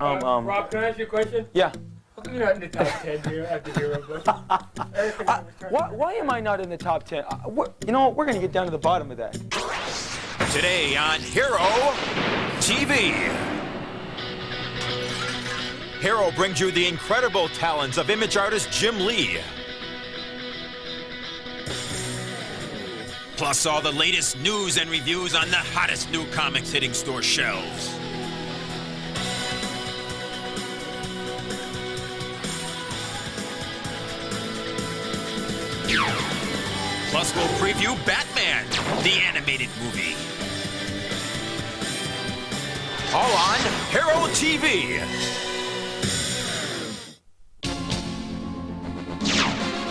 Rob, can I ask you a question? Yeah. How come you're not in the top 10 here after Hero book? Why am I not in the top 10? You know what? We're going to get down to the bottom of that. Today on Hero TV. Hero brings you the incredible talents of image artist Jim Lee. Plus all the latest news and reviews on the hottest new comics hitting store shelves. Plus we'll preview Batman, the animated movie. All on Hero TV.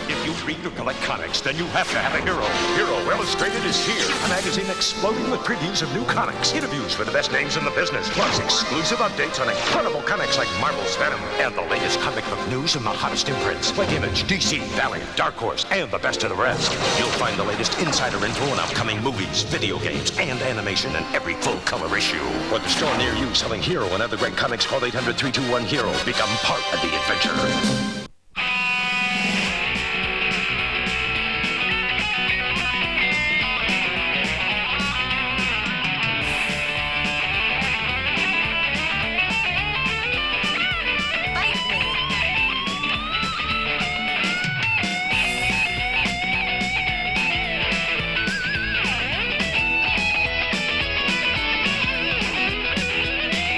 If you read or collect comics, then you have to have a Hero. Hero Illustrated is here. A magazine exploding with previews of new comics, interviews with the best names in the business, plus exclusive updates on incredible comics like Marvel's Venom, and the latest comic book news and the hottest imprints like Image, DC, Valiant, Dark Horse, and the best of the rest. You'll find the latest insider info on upcoming movies, video games, and animation in every full-color issue. Or the store near you selling Hero and other great comics, call 800-321-HERO. Become part of the adventure.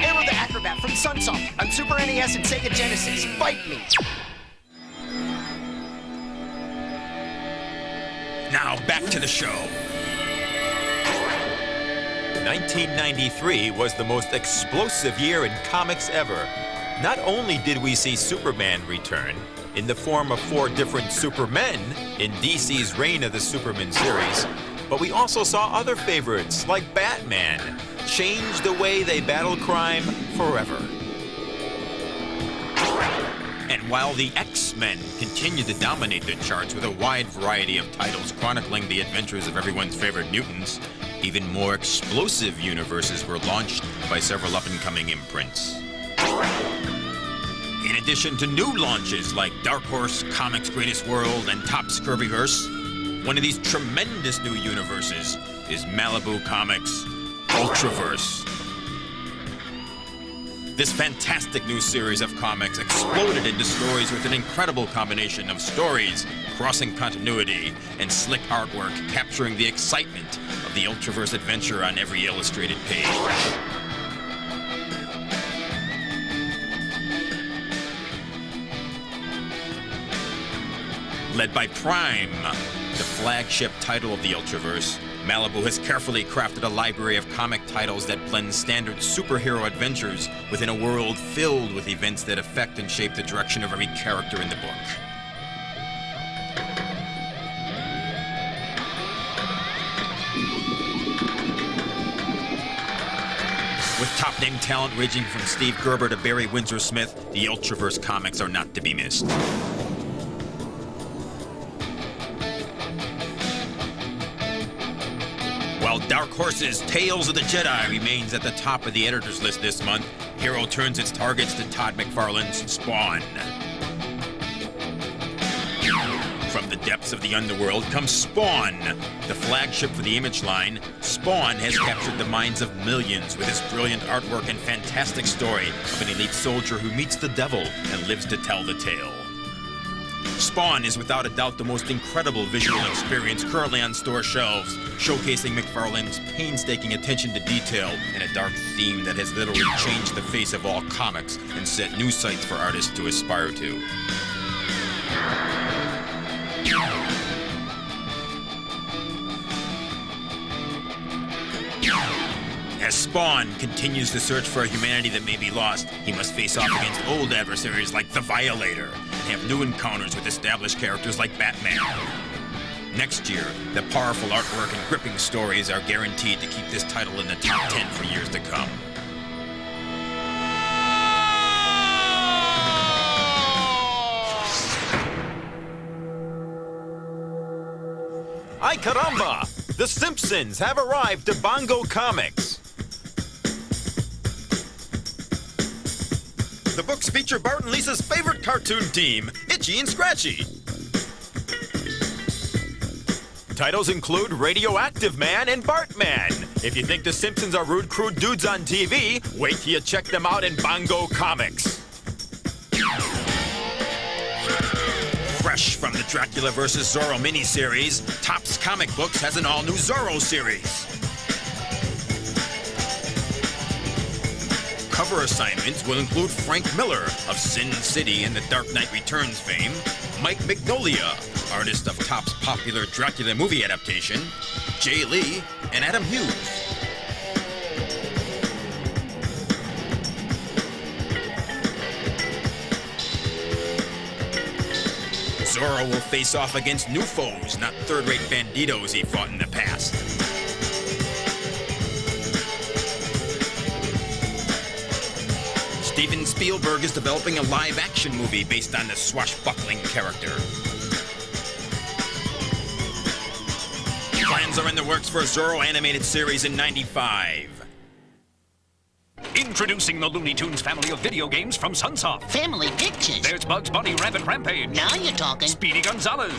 Aero the Acrobat from Sunsoft on Super NES and Sega Genesis. Bite me! Now back to the show. 1993 was the most explosive year in comics ever. Not only did we see Superman return in the form of 4 different Supermen in DC's Reign of the Superman series, but we also saw other favorites like Batman change the way they battle crime forever. And while the X-Men continue to dominate the charts with a wide variety of titles chronicling the adventures of everyone's favorite mutants, even more explosive universes were launched by several up-and-coming imprints. In addition to new launches like Dark Horse, Comics Greatest World, and Top Scurvyverse, one of these tremendous new universes is Malibu Comics' Ultraverse. This fantastic new series of comics exploded into stories with an incredible combination of stories, crossing continuity, and slick artwork capturing the excitement of the Ultraverse adventure on every illustrated page. Led by Prime, the flagship title of the Ultraverse, Malibu has carefully crafted a library of comic titles that blend standard superhero adventures within a world filled with events that affect and shape the direction of every character in the book. With top-name talent ranging from Steve Gerber to Barry Windsor-Smith, the Ultraverse comics are not to be missed. While Dark Horse's Tales of the Jedi remains at the top of the editor's list this month, Hero turns its targets to Todd McFarlane's Spawn. From the depths of the underworld comes Spawn. The flagship for the Image line, Spawn has captured the minds of millions with his brilliant artwork and fantastic story of an elite soldier who meets the devil and lives to tell the tale. Spawn is without a doubt the most incredible visual experience currently on store shelves, showcasing McFarlane's painstaking attention to detail and a dark theme that has literally changed the face of all comics and set new sights for artists to aspire to. As Spawn continues to search for a humanity that may be lost, he must face off against old adversaries like the Violator and have new encounters with established characters like Batman. Next year, the powerful artwork and gripping stories are guaranteed to keep this title in the top 10 for years to come. Ay caramba! The Simpsons have arrived to Bongo Comics. The books feature Bart and Lisa's favorite cartoon team, Itchy and Scratchy. Titles include Radioactive Man and Bartman. If you think The Simpsons are rude, crude dudes on TV, wait till you check them out in Bongo Comics. Fresh from the Dracula vs. Zorro miniseries, Topps Comic Books has an all-new Zorro series. Cover assignments will include Frank Miller of Sin City and The Dark Knight Returns fame, Mike Magnolia, artist of Topps' popular Dracula movie adaptation, Jay Lee, and Adam Hughes. Zorro will face off against new foes, not third-rate banditos he fought in the past. Steven Spielberg is developing a live-action movie based on the swashbuckling character. Plans are in the works for a Zorro animated series in '95. Introducing the Looney Tunes family of video games from Sunsoft. Family pictures. There's Bugs Bunny Rabbit Rampage. Now you're talking. Speedy Gonzales.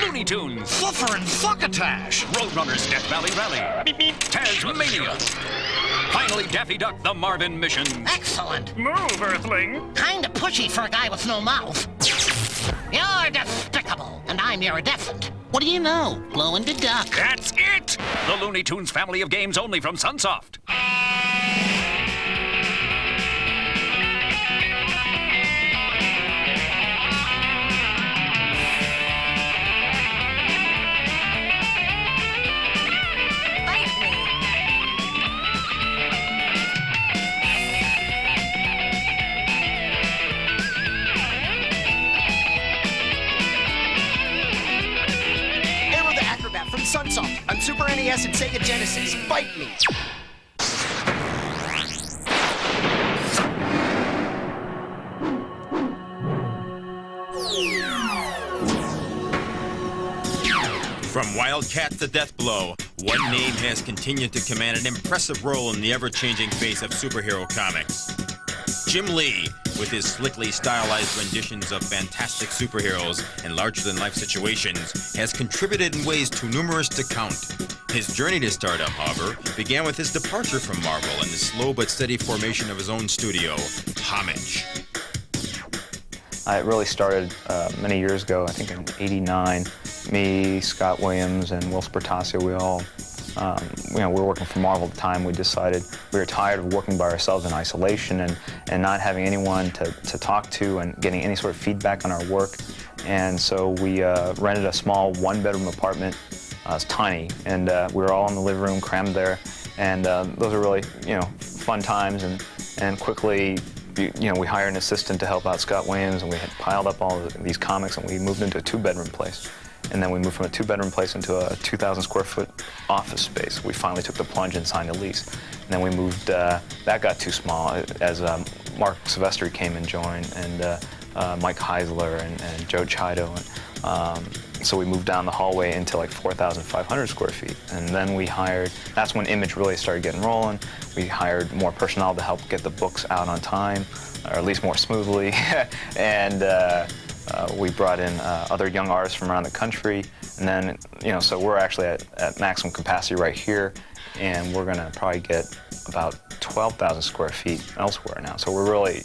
Looney Tunes. Fluffer and Fuckatash. Roadrunners Death Valley Rally. Tasmania. Finally, Daffy Duck, the Marvin Mission. Excellent. Move, Earthling. Kinda pushy for a guy with no mouth. You're despicable, and I'm iridescent. What do you know? Glow in the duck. That's it! The Looney Tunes family of games only from Sunsoft. Aero the Acrobat from Sunsoft on Super NES and Sega Genesis. Bite me. From Wildcats to Deathblow, one name has continued to command an impressive role in the ever-changing face of superhero comics. Jim Lee, with his slickly stylized renditions of fantastic superheroes and larger-than-life situations, has contributed in ways too numerous to count. His journey to stardom, however, began with his departure from Marvel and the slow but steady formation of his own studio, Homage. It really started many years ago, I think in '89. Me, Scott Williams, and Will Spertasio, we all, we were working for Marvel at the time. We decided we were tired of working by ourselves in isolation and not having anyone to talk to and getting any sort of feedback on our work. And so we rented a small one-bedroom apartment. It was tiny, and we were all in the living room, crammed there. And those were really, fun times. And quickly, we hired an assistant to help out Scott Williams, and we had piled up all of these comics, and we moved into a two-bedroom place. And then we moved from a two-bedroom place into a 2,000 square foot office space. We finally took the plunge and signed a lease. And then we moved, that got too small as Mark Silvestri came and joined, and Mike Heisler and Joe Chido. So we moved down the hallway into like 4,500 square feet. And then we hired, that's when Image really started getting rolling. We hired more personnel to help get the books out on time, or at least more smoothly. And we brought in other young artists from around the country. And then, so we're actually at maximum capacity right here. And we're gonna probably get about 12,000 square feet elsewhere now. So we're really,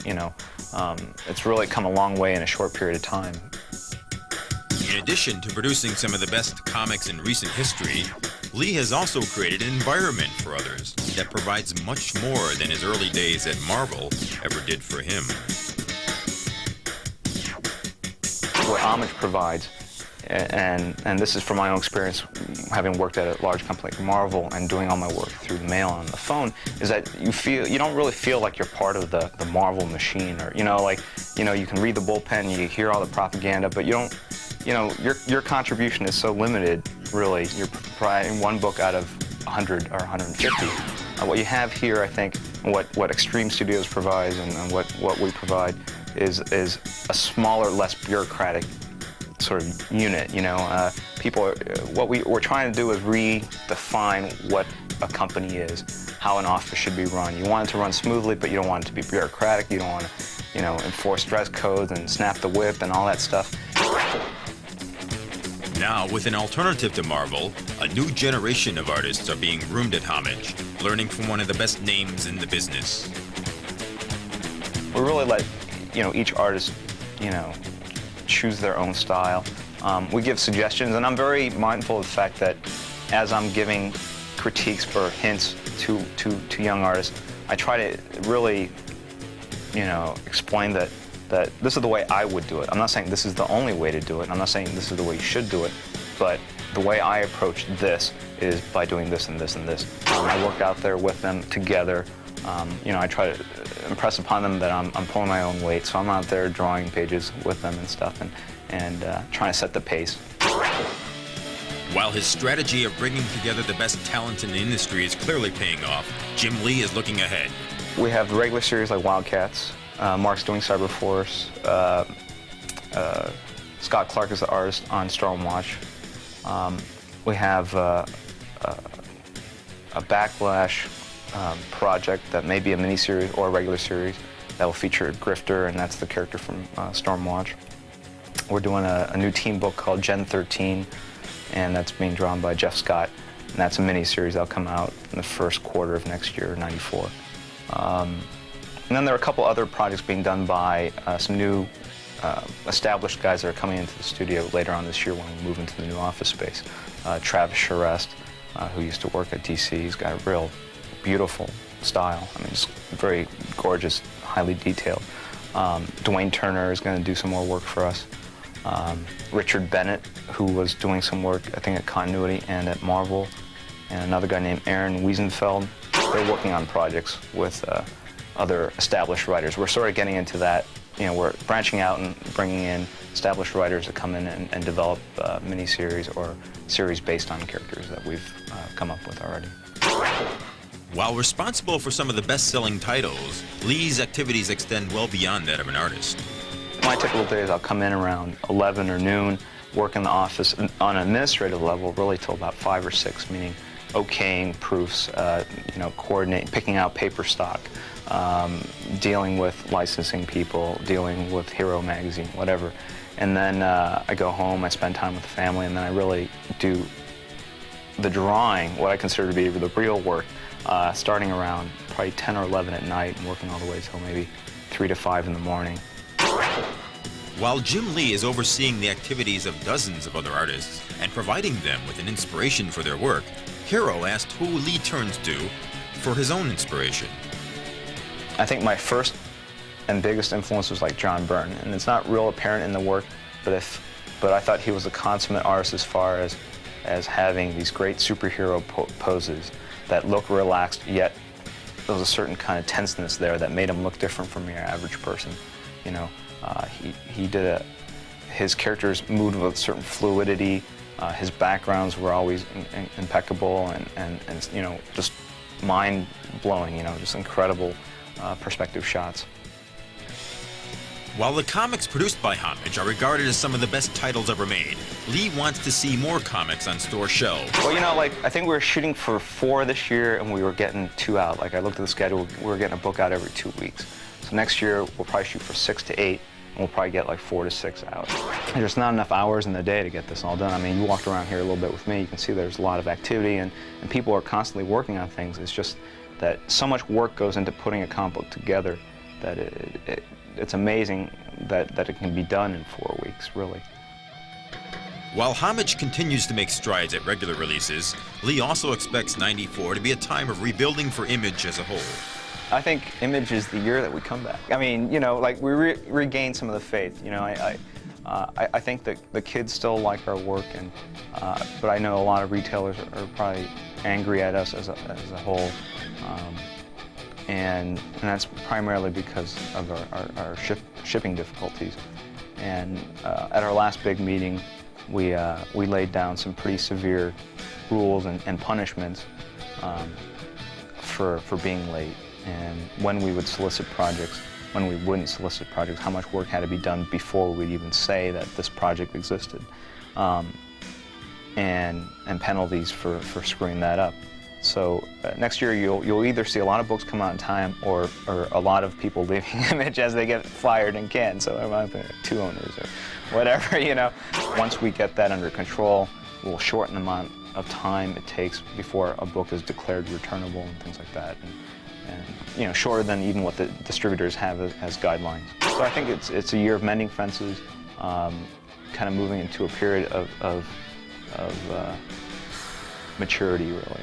it's really come a long way in a short period of time. In addition to producing some of the best comics in recent history, Lee has also created an environment for others that provides much more than his early days at Marvel ever did for him. What Homage provides, and this is from my own experience, having worked at a large company like Marvel and doing all my work through the mail and on the phone, is that you don't really feel like you're part of the Marvel machine, or you can read the bullpen, you hear all the propaganda, but you don't. Your contribution is so limited, really. You're providing one book out of 100 or 150. What you have here, I think, and what Extreme Studios provides and what we provide is a smaller, less bureaucratic sort of unit. What we're trying to do is redefine what a company is. how an office should be run. You want it to run smoothly, but you don't want it to be bureaucratic. You don't want to, you know, enforce dress codes and snap the whip and all that stuff. Now, with an alternative to Marvel, a new generation of artists are being groomed at Homage, learning from one of the best names in the business. We really let, you know, each artist, you know, choose their own style. We give suggestions, and I'm very mindful of the fact that as I'm giving critiques or hints to young artists, I try to really, you know, explain that this is the way I would do it. I'm not saying this is the only way to do it. I'm not saying this is the way you should do it, but the way I approach this is by doing this and this and this. I work out there with them together. You know, I try to impress upon them that I'm pulling my own weight, so I'm out there drawing pages with them and stuff, and trying to set the pace. While his strategy of bringing together the best talent in the industry is clearly paying off, Jim Lee is looking ahead. We have the regular series like Wildcats. Mark's doing Cyberforce. Scott Clark is the artist on Stormwatch. We have a Backlash project that may be a miniseries or a regular series that will feature Grifter, and that's the character from Stormwatch. We're doing a new team book called Gen 13, and that's being drawn by Jeff Scott, and that's a miniseries that'll come out in the first quarter of next year, '94. And then there are a couple other projects being done by some new established guys that are coming into the studio later on this year when we move into the new office space. Travis Charest, who used to work at DC, he's got a real beautiful style. I mean, just very gorgeous, highly detailed. Dwayne Turner is going to do some more work for us. Richard Bennett, who was doing some work, I think, at Continuity and at Marvel, and another guy named Aaron Wiesenfeld. They're working on projects with other established writers. We're sort of getting into that. You know, we're branching out and bringing in established writers to come in and develop miniseries or series based on characters that we've come up with already. While responsible for some of the best-selling titles, Lee's activities extend well beyond that of an artist. My typical days, I'll come in around 11 or noon, work in the office on an administrative level really till about 5 or 6, meaning okaying proofs, you know, coordinating, picking out paper stock, dealing with licensing people, dealing with Hero magazine, whatever. And then I go home, I spend time with the family, and then I really do the drawing, what I consider to be the real work, starting around probably 10 or 11 at night and working all the way till maybe 3 to 5 in the morning. While Jim Lee is overseeing the activities of dozens of other artists and providing them with an inspiration for their work, Hero asked who Lee turns to for his own inspiration. I think my first and biggest influence was like John Byrne, and it's not real apparent in the work, but I thought he was a consummate artist as far as having these great superhero poses that look relaxed, yet there was a certain kind of tenseness there that made him look different from your average person. You know, his characters moved with a certain fluidity. His backgrounds were always impeccable and you know, just mind-blowing, you know, just incredible perspective shots. While the comics produced by Homage are regarded as some of the best titles ever made, Lee wants to see more comics on store shelves. Well, you know, like, I think we were shooting for 4 this year, and we were getting 2 out. Like, I looked at the schedule, we were getting a book out every 2 weeks. So next year, we'll probably shoot for 6 to 8, and we'll probably get like 4 to 6 out. There's not enough hours in the day to get this all done. I mean, you walked around here a little bit with me, you can see there's a lot of activity, and people are constantly working on things. It's just that so much work goes into putting a comic book together that it's amazing that it can be done in 4 weeks, really. While Homage continues to make strides at regular releases, Lee also expects '94 to be a time of rebuilding for Image as a whole. I think Image is the year that we come back. I mean, you know, like we regain some of the faith. You know, I think that the kids still like our work, and but I know a lot of retailers are probably angry at us as a whole, and that's primarily because of our shipping difficulties. And at our last big meeting, we laid down some pretty severe rules and punishments for being late, and when we would solicit projects, when we wouldn't solicit projects, how much work had to be done before we'd even say that this project existed, and penalties for screwing that up. So next year you'll either see a lot of books come out in time or a lot of people leaving Image as they get fired and canned. So there might be 2 owners or whatever, you know. Once we get that under control, we'll shorten the amount of time it takes before a book is declared returnable and things like that. And you know, shorter than even what the distributors have as guidelines. So I think it's a year of mending fences, kind of moving into a period of maturity, really.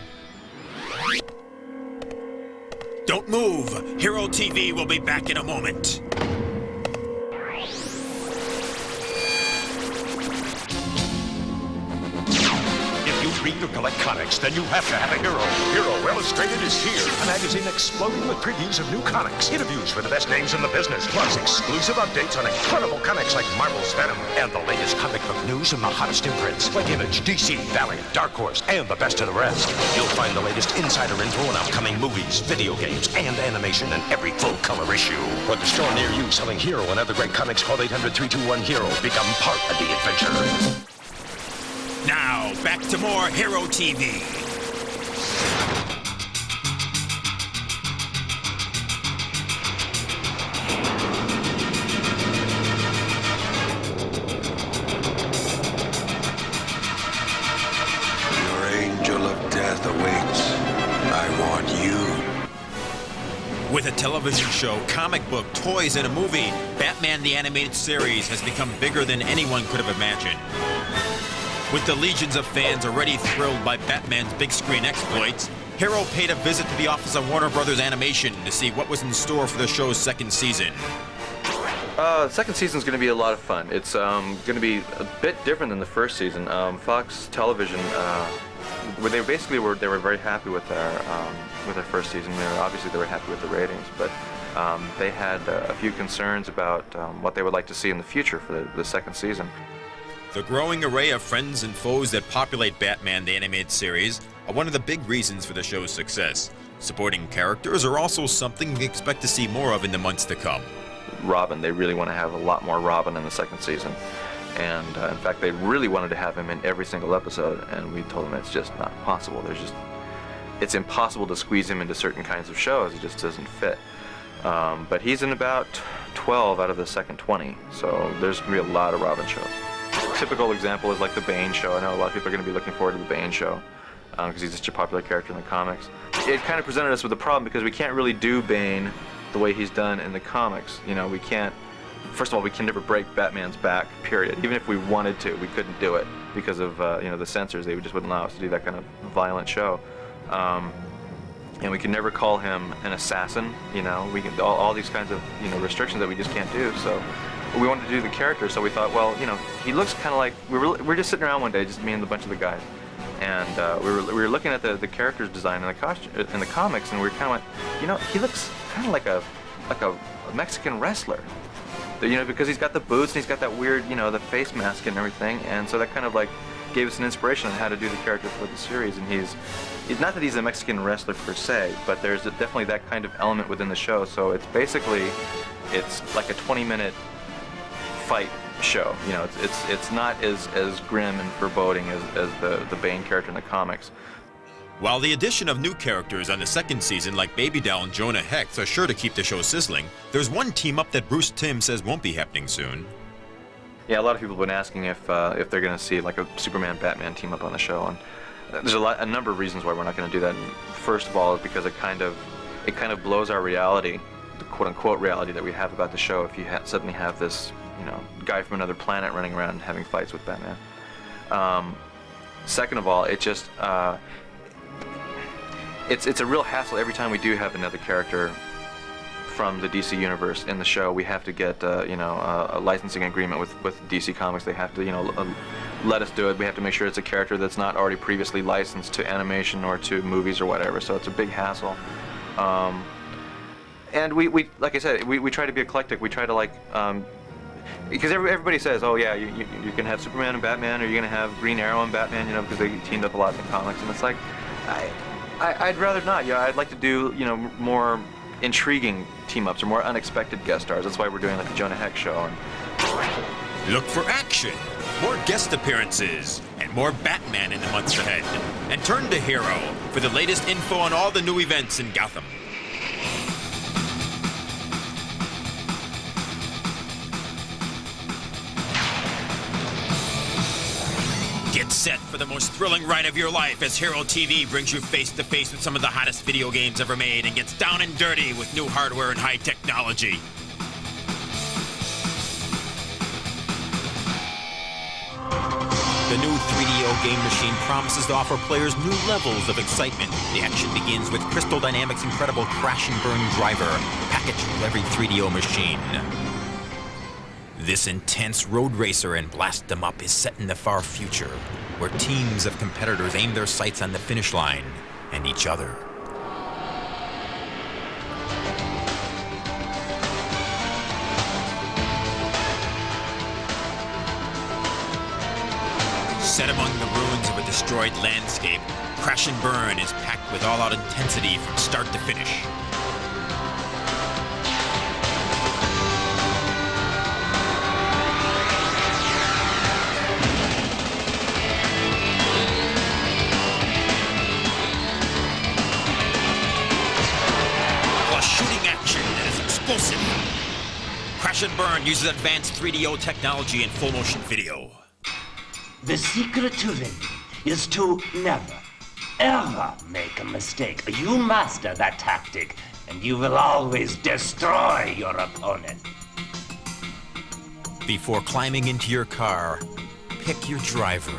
Don't move. Hero TV will be back in a moment. If you read or collect comics, then you have to have a hero. Hero Illustrated is here, a magazine exploding with previews of new comics, interviews with the best names in the business, plus exclusive updates on incredible comics like Marvel's Venom, and the latest comic book news from the hottest imprints like Image, DC, Valiant, Dark Horse, and the best of the rest. You'll find the latest insider info on upcoming movies, video games, and animation in every full-color issue. For the store near you selling Hero and other great comics, call 800-321-HERO. Become part of the adventure. Now, back to more Hero TV. Your angel of death awaits. I want you. With a television show, comic book, toys, and a movie, Batman the Animated Series has become bigger than anyone could have imagined. With the legions of fans already thrilled by Batman's big screen exploits, Hero paid a visit to the office of Warner Brothers Animation to see what was in store for the show's 2nd season. The 2nd season is going to be a lot of fun. It's going to be a bit different than the 1st season. Fox Television, they were very happy with their 1st season. Obviously they were happy with the ratings, but they had a few concerns about what they would like to see in the future for the 2nd season. The growing array of friends and foes that populate Batman the Animated Series are one of the big reasons for the show's success. Supporting characters are also something we expect to see more of in the months to come. Robin, they really want to have a lot more Robin in the 2nd season. And in fact, they really wanted to have him in every single episode, and we told them it's just not possible. It's impossible to squeeze him into certain kinds of shows. It just doesn't fit. But he's in about 12 out of the second 20, so there's going to be a lot of Robin shows. Typical example is like the Bane show. I know a lot of people are going to be looking forward to the Bane show because he's such a popular character in the comics. It kind of presented us with a problem because we can't really do Bane the way he's done in the comics. You know, we can't. First of all, we can never break Batman's back, period. Even if we wanted to, we couldn't do it because of you know, the censors. They just wouldn't allow us to do that kind of violent show. And we can never call him an assassin. You know, we can all these kinds of restrictions that we just can't do. So we wanted to do the character. So we thought, well, he looks kind of like we were just sitting around one day, just me and a bunch of the guys, and we were looking at the character's design in the comics, and we were kind of like, he looks kind of like a Mexican wrestler. Because he's got the boots and he's got that weird, the face mask and everything, and so that kind of like gave us an inspiration on how to do the character for the series. And he's not that he's a Mexican wrestler per se, but there's definitely that kind of element within the show. So it's basically, it's like a 20-minute fight show. It's not as grim and foreboding as the Bane character in the comics. While the addition of new characters on the second season like Baby Doll and Jonah Hex are sure to keep the show sizzling, there's one team-up that Bruce Timm says won't be happening soon. Yeah, a lot of people have been asking if they're going to see like a Superman-Batman team-up on the show, and there's a number of reasons why we're not going to do that. And first of all, is because it kind of blows our reality, the quote-unquote reality that we have about the show. If you suddenly have this, guy from another planet running around and having fights with Batman. Second of all, it just it's a real hassle every time we do have another character from the DC universe in the show. We have to get a licensing agreement with DC Comics. They have to let us do it. We have to make sure it's a character that's not already previously licensed to animation or to movies or whatever. So it's a big hassle. And we like I said, we try to be eclectic. We try to because everybody says, oh yeah, you can have Superman and Batman, or you're gonna have Green Arrow and Batman, because they teamed up a lot in the comics, and it's like, I'd rather not. I'd like to do more intriguing team-ups or more unexpected guest stars. That's why we're doing like a Jonah Hex show. Look for action, more guest appearances, and more Batman in the months ahead. And turn to Hero for the latest info on all the new events in Gotham. Get set for the most thrilling ride of your life as Hero TV brings you face to face with some of the hottest video games ever made and gets down and dirty with new hardware and high technology. The new 3DO game machine promises to offer players new levels of excitement. The action begins with Crystal Dynamics' incredible Crash and Burn driver, packaged with every 3DO machine. This intense road racer and blast 'em up is set in the far future, where teams of competitors aim their sights on the finish line and each other. Set among the ruins of a destroyed landscape, Crash and Burn is packed with all-out intensity from start to finish. Plus shooting action that is explosive. Crash and Burn uses advanced 3DO technology and full-motion video. The secret to winning is to never, ever make a mistake. You master that tactic, and you will always destroy your opponent. Before climbing into your car, pick your driver.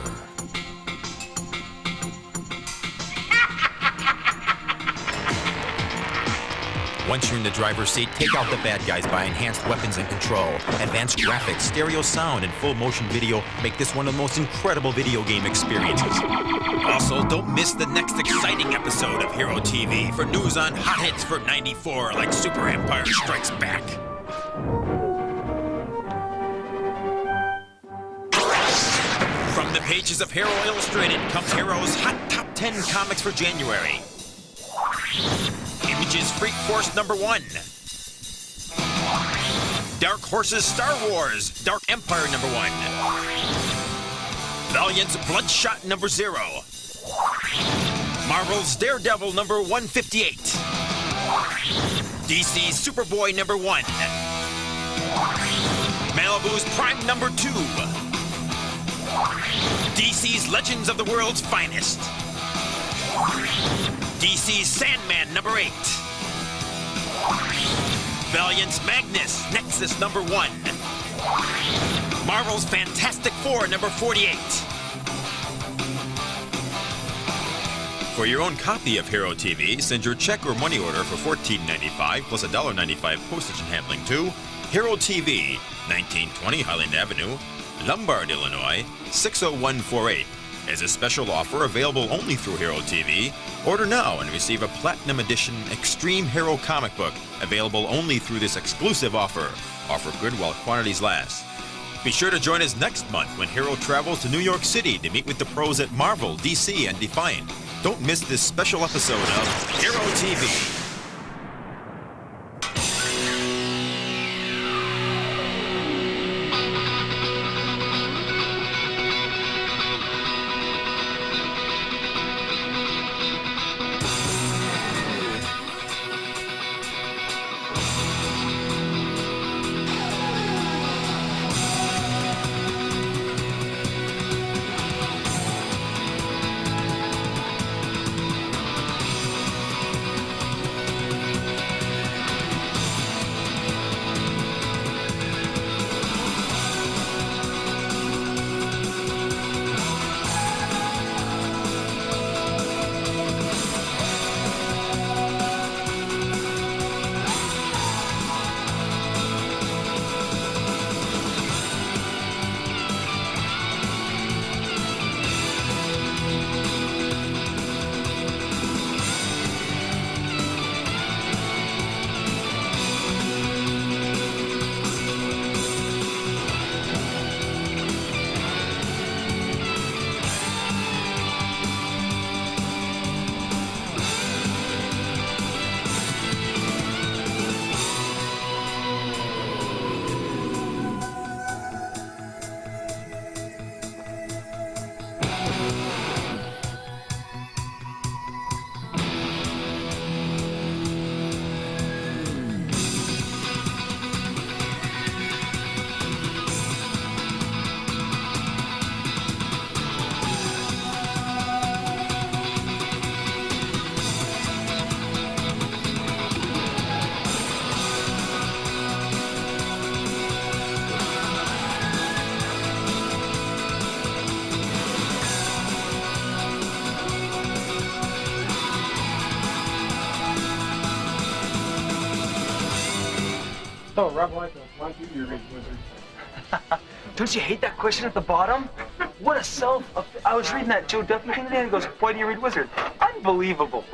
Once you're in the driver's seat, take out the bad guys by enhanced weapons and control. Advanced graphics, stereo sound, and full motion video make this one of the most incredible video game experiences. Also, don't miss the next exciting episode of Hero TV for news on hot hits for '94 like Super Empire Strikes Back. From the pages of Hero Illustrated comes Hero's Hot Top 10 Comics for January. Image's Freak Force #1. Dark Horse's Star Wars Dark Empire #1. Valiant's Bloodshot #0. Marvel's Daredevil #158. DC's Superboy #1. Malibu's Prime #2. DC's Legends of the World's Finest. DC's Sandman #8. Valiant's Magnus Nexus #1. Marvel's Fantastic Four #48. For your own copy of Hero TV, send your check or money order for $14.95 plus $1.95 postage and handling to Hero TV, 1920 Highland Avenue, Lombard, Illinois, 60148. As a special offer available only through Hero TV, order now and receive a Platinum Edition Extreme Hero comic book available only through this exclusive offer. Offer good while quantities last. Be sure to join us next month when Hero travels to New York City to meet with the pros at Marvel, DC, and Defiant. Don't miss this special episode of Hero TV. Oh, Rob Liefeld, why do you read Wizard? Don't you hate that question at the bottom? What a I was reading that Joe Duffy thing today, and he goes, why do you read Wizard? Unbelievable.